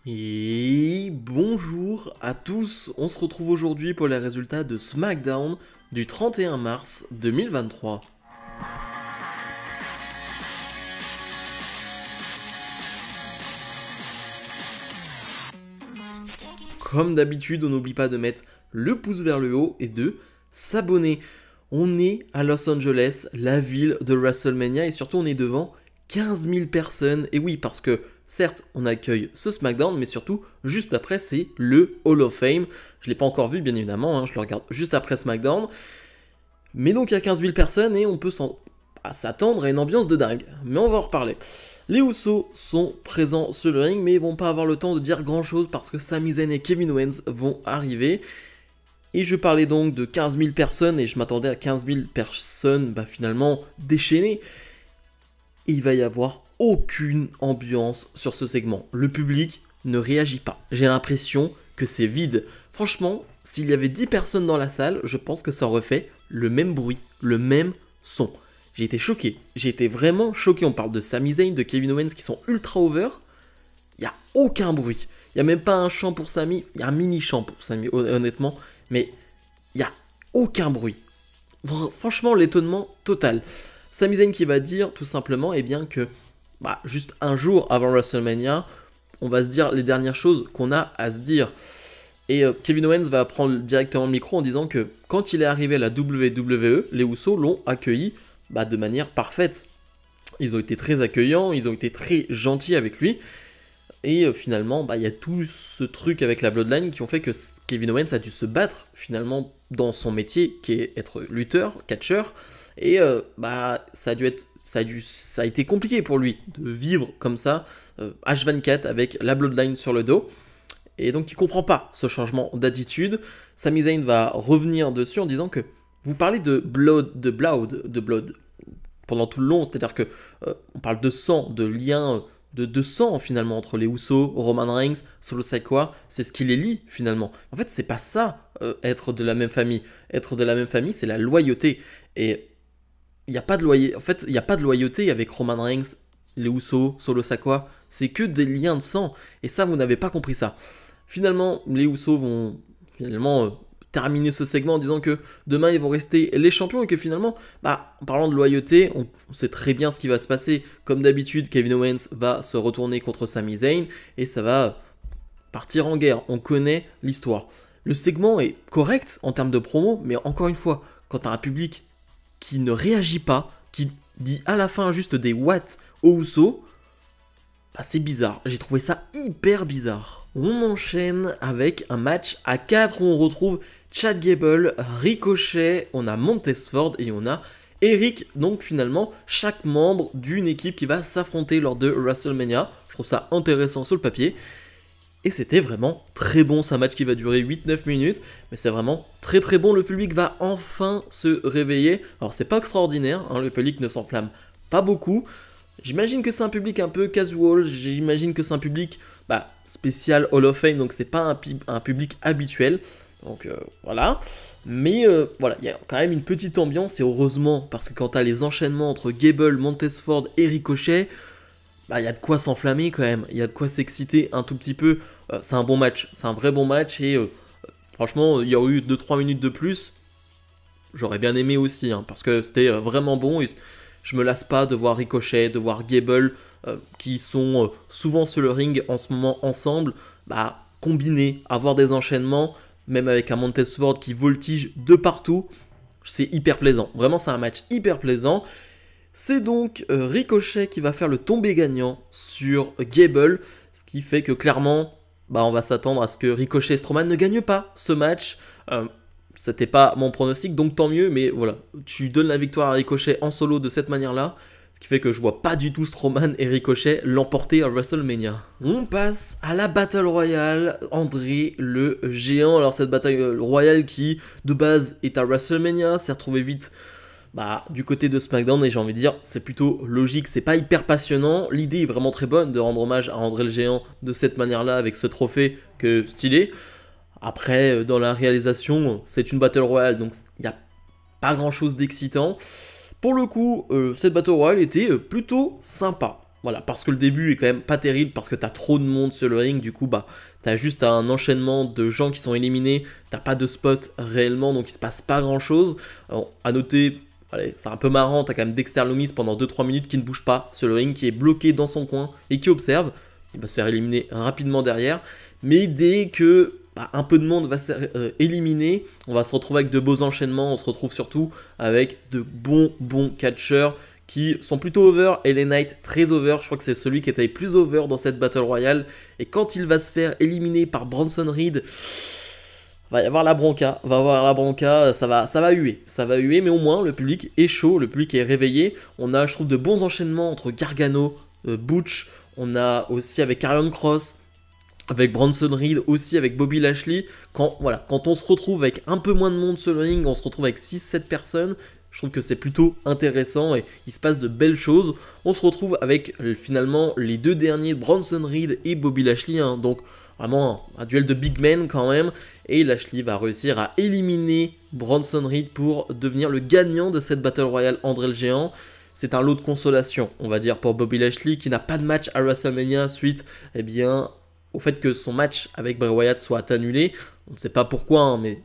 Et bonjour à tous, on se retrouve aujourd'hui pour les résultats de SmackDown du 31 mars 2023. Comme d'habitude, on n'oublie pas de mettre le pouce vers le haut et de s'abonner. On est à Los Angeles, la ville de WrestleMania, et surtout on est devant 15 000 personnes. Et oui, parce que certes, on accueille ce SmackDown, mais surtout, juste après, c'est le Hall of Fame. Je ne l'ai pas encore vu, bien évidemment, je le regarde juste après SmackDown. Mais donc il y a 15 000 personnes et on peut s'attendre à une ambiance de dingue. Mais on va en reparler. Les Usos sont présents sur le ring, mais ils vont pas avoir le temps de dire grand chose parce que Sami Zayn et Kevin Owens vont arriver. Et je parlais donc de 15 000 personnes et je m'attendais à 15 000 personnes finalement déchaînées. Et il va y avoir aucune ambiance sur ce segment. Le public ne réagit pas. J'ai l'impression que c'est vide. Franchement, s'il y avait 10 personnes dans la salle, je pense que ça aurait fait le même bruit, le même son. J'ai été choqué. J'ai été vraiment choqué. On parle de Sami Zayn, de Kevin Owens qui sont ultra over. Il n'y a aucun bruit. Il n'y a même pas un chant pour Sami. Il y a un mini chant pour Sami, honnêtement. Mais il n'y a aucun bruit. Franchement, l'étonnement total. Sami Zayn qui va dire tout simplement que juste un jour avant WrestleMania, on va se dire les dernières choses qu'on a à se dire. Et Kevin Owens va prendre directement le micro en disant que quand il est arrivé à la WWE, les Usos l'ont accueilli de manière parfaite. Ils ont été très accueillants, ils ont été très gentils avec lui. Et finalement, il y a tout ce truc avec la Bloodline qui ont fait que Kevin Owens a dû se battre finalement dans son métier qui est être lutteur, catcheur. Et ça a été compliqué pour lui de vivre comme ça, H24 avec la Bloodline sur le dos. Et donc il comprend pas ce changement d'attitude. Sami Zayn va revenir dessus en disant que vous parlez de blood pendant tout le long, c'est-à-dire que on parle de sang, de lien de sang finalement entre les Usos, Roman Reigns, Solo Sikoa, c'est ce qui les lie finalement. En fait, c'est pas ça être de la même famille. Être de la même famille, c'est la loyauté. Et il n'y a pas de loyauté. En fait, il n'y a pas de loyauté avec Roman Reigns, les Usos, Solo Sikoa. C'est que des liens de sang. Et ça, vous n'avez pas compris ça. Finalement, les Usos vont terminer ce segment en disant que demain ils vont rester les champions et que finalement, en parlant de loyauté, on sait très bien ce qui va se passer. Comme d'habitude, Kevin Owens va se retourner contre Sami Zayn et ça va partir en guerre. On connaît l'histoire. Le segment est correct en termes de promo, mais encore une fois, quand tu as un public qui ne réagit pas, qui dit à la fin juste des watts aux Usos, c'est bizarre. J'ai trouvé ça hyper bizarre. On enchaîne avec un match à 4 où on retrouve Chad Gable, Ricochet, on a Montez-Ford et on a Eric. Donc finalement, chaque membre d'une équipe qui va s'affronter lors de WrestleMania. Je trouve ça intéressant sur le papier. Et c'était vraiment très bon, c'est un match qui va durer 8-9 minutes, mais c'est vraiment très très bon, le public va enfin se réveiller. Alors c'est pas extraordinaire, le public ne s'enflamme pas beaucoup. J'imagine que c'est un public un peu casual, j'imagine que c'est un public spécial Hall of Fame, donc c'est pas un public habituel. Donc voilà, mais voilà, il y a quand même une petite ambiance et heureusement, parce que quand t'as les enchaînements entre Gable, Montez-Ford et Ricochet, il y a de quoi s'enflammer quand même, il y a de quoi s'exciter un tout petit peu. C'est un bon match, c'est un vrai bon match et franchement, il y aurait eu 2-3 minutes de plus, j'aurais bien aimé aussi, parce que c'était vraiment bon et je me lasse pas de voir Ricochet, de voir Gable, qui sont souvent sur le ring en ce moment ensemble, combiner, avoir des enchaînements, même avec un Montez-Ford qui voltige de partout, c'est hyper plaisant. Vraiment, c'est un match hyper plaisant. C'est donc Ricochet qui va faire le tombé gagnant sur Gable, ce qui fait que clairement, on va s'attendre à ce que Ricochet et Strowman ne gagnent pas ce match. C'était pas mon pronostic, donc tant mieux, mais voilà, tu donnes la victoire à Ricochet en solo de cette manière-là, ce qui fait que je vois pas du tout Strowman et Ricochet l'emporter à WrestleMania. On passe à la Battle Royale, André le Géant. Alors cette Battle Royale qui, de base, est à WrestleMania, s'est retrouvée vite du côté de SmackDown et j'ai envie de dire, c'est plutôt logique, c'est pas hyper passionnant. L'idée est vraiment très bonne de rendre hommage à André le Géant de cette manière-là, avec ce trophée que stylé. Après, dans la réalisation, c'est une Battle Royale, donc il n'y a pas grand chose d'excitant. Pour le coup, cette Battle Royale était plutôt sympa. voilà, parce que le début est quand même pas terrible, parce que t'as trop de monde sur le ring, du coup, bah, t'as juste un enchaînement de gens qui sont éliminés, t'as pas de spot réellement, donc il se passe pas grand chose. Alors, à noter, allez, c'est un peu marrant, t'as quand même Dexter Lumis pendant 2-3 minutes qui ne bouge pas sur le ring, qui est bloqué dans son coin et qui observe. Il va se faire éliminer rapidement derrière, mais dès que bah, un peu de monde va se éliminer, on va se retrouver avec de beaux enchaînements, on se retrouve surtout avec de bons catcheurs qui sont plutôt over, et les Knight très over, je crois que c'est celui qui était le plus over dans cette Battle Royale, et quand il va se faire éliminer par Bronson Reed, va y avoir la bronca, ça va huer, mais au moins le public est chaud, le public est réveillé, on a je trouve de bons enchaînements entre Gargano, Butch, on a aussi avec Karrion Kross, avec Bronson Reed, aussi avec Bobby Lashley, quand on se retrouve avec un peu moins de monde sur le ring, on se retrouve avec 6-7 personnes, je trouve que c'est plutôt intéressant et il se passe de belles choses. On se retrouve avec finalement les deux derniers, Bronson Reed et Bobby Lashley, hein, donc vraiment un duel de big men quand même, et Lashley va réussir à éliminer Bronson Reed pour devenir le gagnant de cette Battle Royale André le Géant. C'est un lot de consolation, on va dire, pour Bobby Lashley qui n'a pas de match à WrestleMania suite au fait que son match avec Bray Wyatt soit annulé. On ne sait pas pourquoi, hein, mais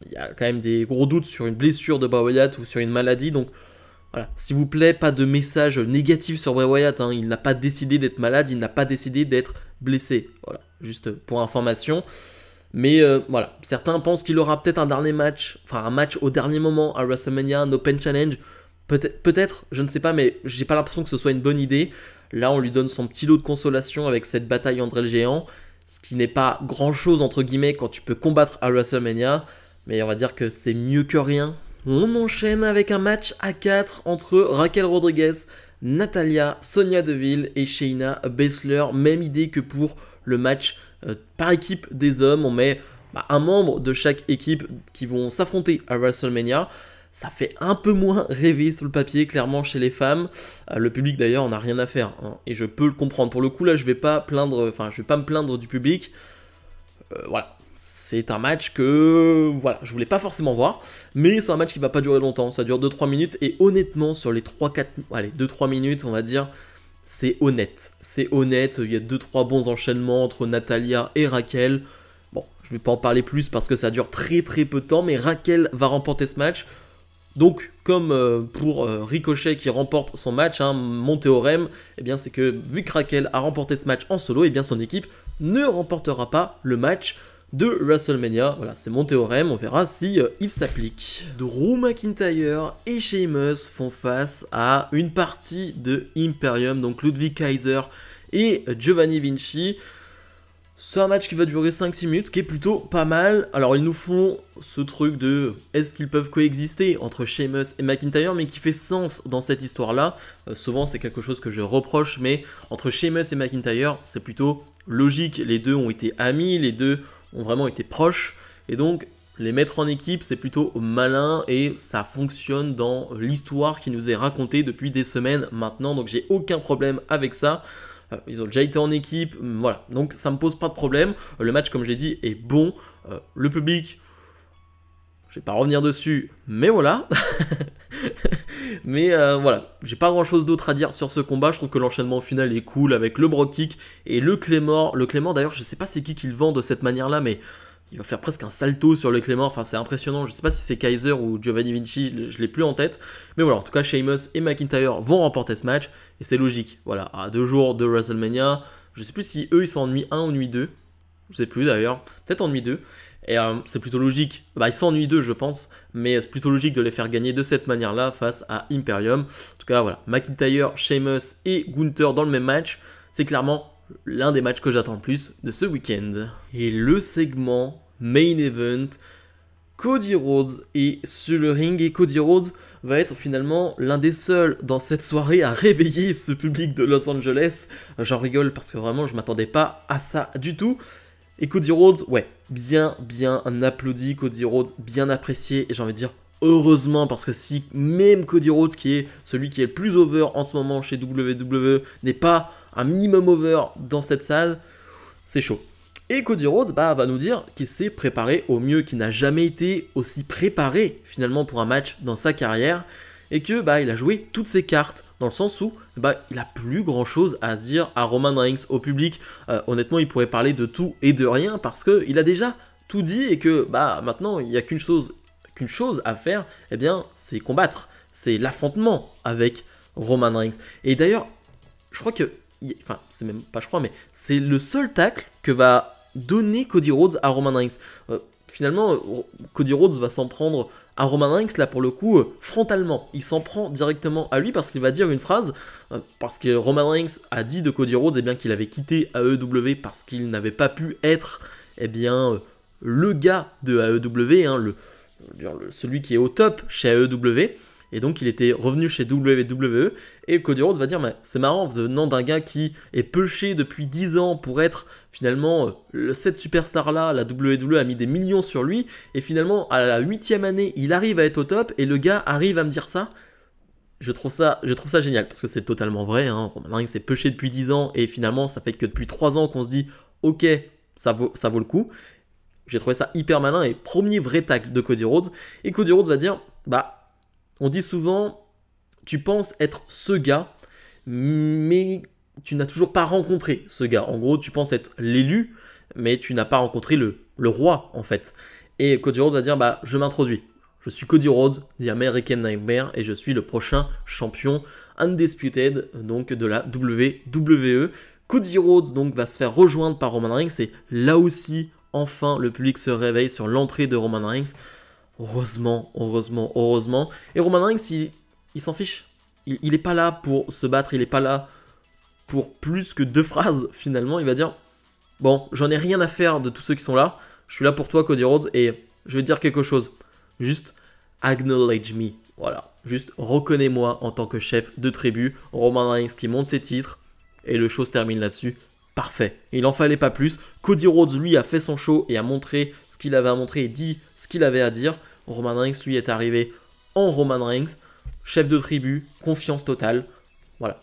il y a quand même des gros doutes sur une blessure de Bray Wyatt ou sur une maladie. Donc voilà, s'il vous plaît, pas de message négatif sur Bray Wyatt. Hein. Il n'a pas décidé d'être malade, il n'a pas décidé d'être blessé. Voilà, juste pour information. Mais voilà, certains pensent qu'il aura peut-être un dernier match, enfin un match au dernier moment à WrestleMania, un Open Challenge. Peut-être, je ne sais pas, mais j'ai pas l'impression que ce soit une bonne idée. Là, on lui donne son petit lot de consolation avec cette bataille André le Géant, ce qui n'est pas grand-chose, entre guillemets, quand tu peux combattre à WrestleMania, mais on va dire que c'est mieux que rien. On enchaîne avec un match à 4 entre Raquel Rodriguez, Natalya, Sonya Deville et Shayna Baszler. Même idée que pour le match par équipe des hommes, on met un membre de chaque équipe qui vont s'affronter à WrestleMania. Ça fait un peu moins rêver sur le papier, clairement, chez les femmes. Le public, d'ailleurs, on a rien à faire. Hein, et je peux le comprendre. Pour le coup, là, je vais pas me plaindre du public. Voilà. C'est un match que je voulais pas forcément voir. Mais c'est un match qui va pas durer longtemps. Ça dure 2-3 minutes. Et honnêtement, sur les 2-3 minutes, on va dire, c'est honnête. C'est honnête. Il y a 2-3 bons enchaînements entre Natalya et Raquel. Bon, je vais pas en parler plus parce que ça dure très peu de temps. Mais Raquel va remporter ce match. Donc, comme pour Ricochet qui remporte son match, hein, mon théorème, c'est que vu que Raquel a remporté ce match en solo, son équipe ne remportera pas le match de WrestleMania. Voilà, c'est mon théorème, on verra si il s'applique. Drew McIntyre et Sheamus font face à une partie de Imperium, donc Ludwig Kaiser et Giovanni Vinci. C'est un match qui va durer 5-6 minutes, qui est plutôt pas mal. Alors ils nous font ce truc de est-ce qu'ils peuvent coexister entre Sheamus et McIntyre, mais qui fait sens dans cette histoire-là. Souvent c'est quelque chose que je reproche, mais entre Sheamus et McIntyre, c'est plutôt logique. Les deux ont été amis, les deux ont vraiment été proches, et donc les mettre en équipe, c'est plutôt malin, et ça fonctionne dans l'histoire qui nous est racontée depuis des semaines maintenant, donc j'ai aucun problème avec ça. Ils ont déjà été en équipe, voilà, donc ça me pose pas de problème. Le match, comme j'ai dit, est bon. Le public, je vais pas revenir dessus, mais voilà. Mais voilà, j'ai pas grand chose d'autre à dire sur ce combat. Je trouve que l'enchaînement final est cool avec le Brogue Kick et le Claymore. Le Claymore, d'ailleurs, je sais pas c'est qui le vend de cette manière-là, mais il va faire presque un salto sur le Claymore, enfin c'est impressionnant, je sais pas si c'est Kaiser ou Giovanni Vinci, je l'ai plus en tête, mais voilà, en tout cas Sheamus et McIntyre vont remporter ce match, et c'est logique, voilà, à 2 jours de WrestleMania, je sais plus si eux ils sont en nuit 1 ou nuit 2, je sais plus d'ailleurs, peut-être en nuit 2, et c'est plutôt logique, ils sont en nuit 2 je pense, mais c'est plutôt logique de les faire gagner de cette manière-là face à Imperium, en tout cas voilà, McIntyre, Sheamus et Gunther dans le même match, c'est clairement l'un des matchs que j'attends le plus de ce week-end. Et le segment Main Event, Cody Rhodes est sur le ring, et Cody Rhodes va être finalement l'un des seuls dans cette soirée à réveiller ce public de Los Angeles. J'en rigole parce que vraiment je m'attendais pas à ça du tout. Et Cody Rhodes, ouais, bien applaudi, Cody Rhodes bien apprécié, et j'ai envie de dire heureusement, parce que si même Cody Rhodes, qui est celui qui est le plus over en ce moment chez WWE, n'est pas un minimum over dans cette salle, c'est chaud. Et Cody Rhodes va nous dire qu'il s'est préparé au mieux, qu'il n'a jamais été aussi préparé finalement pour un match dans sa carrière. et que bah il a joué toutes ses cartes dans le sens où bah il a plus grand chose à dire à Roman Reigns, au public. Honnêtement, il pourrait parler de tout et de rien parce que il a déjà tout dit et que bah maintenant il n'y a qu'une chose à faire, eh bien c'est combattre, c'est l'affrontement avec Roman Reigns. Et d'ailleurs, je crois que, enfin c'est même pas je crois, mais c'est le seul tacle que va donner Cody Rhodes à Roman Reigns. Finalement, Cody Rhodes va s'en prendre à Roman Reigns, là pour le coup, frontalement. Il s'en prend directement à lui parce qu'il va dire une phrase, parce que Roman Reigns a dit de Cody Rhodes eh bien, qu'il avait quitté AEW parce qu'il n'avait pas pu être eh bien, le gars de AEW, hein, celui qui est au top chez AEW. Et donc il était revenu chez WWE et Cody Rhodes va dire mais c'est marrant venant d'un gars qui est pêché depuis 10 ans pour être finalement cette superstar là, la WWE a mis des millions sur lui et finalement à la 8e année il arrive à être au top et le gars arrive à me dire ça. Je trouve ça génial parce que c'est totalement vrai, hein. Roman Reigns s'est pêché depuis 10 ans et finalement ça fait que depuis 3 ans qu'on se dit ok ça vaut le coup. J'ai trouvé ça hyper malin et premier vrai tacle de Cody Rhodes et Cody Rhodes va dire bah on dit souvent, tu penses être ce gars, mais tu n'as toujours pas rencontré ce gars. En gros, tu penses être l'élu, mais tu n'as pas rencontré le roi, en fait. Et Cody Rhodes va dire, bah, je m'introduis. Je suis Cody Rhodes, The American Nightmare, et je suis le prochain champion undisputed, donc de la WWE. Cody Rhodes, donc, va se faire rejoindre par Roman Reigns, et là aussi, enfin, le public se réveille sur l'entrée de Roman Reigns. Heureusement. Et Roman Reigns, il s'en fiche. Il est pas là pour se battre, il est pas là pour plus que 2 phrases finalement. Il va dire, bon, j'en ai rien à faire de tous ceux qui sont là. Je suis là pour toi, Cody Rhodes, et je vais te dire quelque chose. Juste, acknowledge me. Voilà, juste reconnais-moi en tant que chef de tribu. Roman Reigns qui monte ses titres, et le show se termine là-dessus. Parfait, il en fallait pas plus. Cody Rhodes, lui, a fait son show et a montré ce qu'il avait à montrer et dit ce qu'il avait à dire. Roman Reigns, lui, est arrivé en Roman Reigns, chef de tribu, confiance totale. Voilà,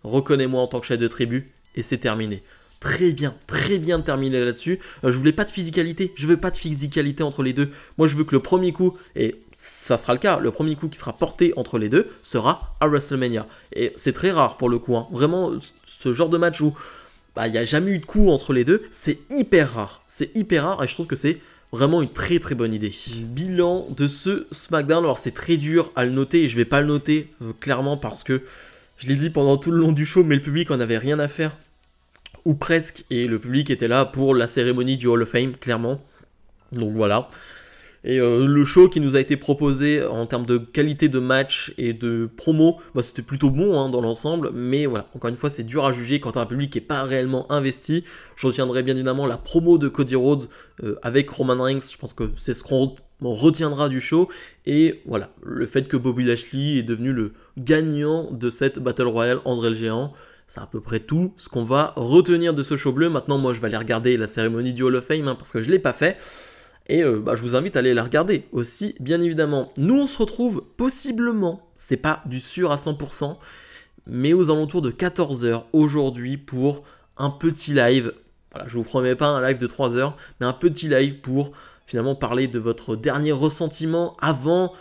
reconnais-moi en tant que chef de tribu et c'est terminé. Très bien terminé là-dessus. Je voulais pas de physicalité, je veux pas de physicalité entre les deux. Moi, je veux que le premier coup, et ça sera le cas, le premier coup qui sera porté entre les deux sera à WrestleMania. Et c'est très rare pour le coup, hein. Vraiment, ce genre de match où il n'y a jamais eu de coup entre les deux, c'est hyper rare et je trouve que c'est vraiment une très bonne idée. Bilan de ce SmackDown, alors c'est très dur à le noter et je vais pas le noter clairement parce que je l'ai dit pendant tout le long du show, mais le public en avait rien à faire, ou presque, et le public était là pour la cérémonie du Hall of Fame, clairement, donc voilà. Et le show qui nous a été proposé en termes de qualité de match et de promo, c'était plutôt bon hein, dans l'ensemble, mais voilà, encore une fois c'est dur à juger quand t'as un public qui n'est pas réellement investi. Je retiendrai bien évidemment la promo de Cody Rhodes avec Roman Reigns, je pense que c'est ce qu'on retiendra du show, et voilà, le fait que Bobby Lashley est devenu le gagnant de cette Battle Royale André le Géant. C'est à peu près tout ce qu'on va retenir de ce show bleu. Maintenant moi je vais aller regarder la cérémonie du Hall of Fame hein, parce que je ne l'ai pas fait. Et je vous invite à aller la regarder aussi, bien évidemment. Nous, on se retrouve possiblement, c'est pas du sûr à 100%, mais aux alentours de 14h aujourd'hui pour un petit live. Voilà, je vous promets pas un live de 3 heures, mais un petit live pour finalement parler de votre dernier ressentiment avant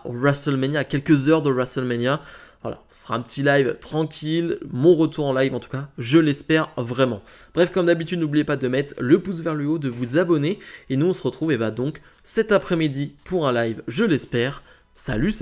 WrestleMania, quelques heures de WrestleMania. Voilà, ce sera un petit live tranquille, mon retour en live en tout cas, je l'espère vraiment. Bref, comme d'habitude, n'oubliez pas de mettre le pouce vers le haut, de vous abonner, et nous on se retrouve donc cet après-midi pour un live, je l'espère. Salut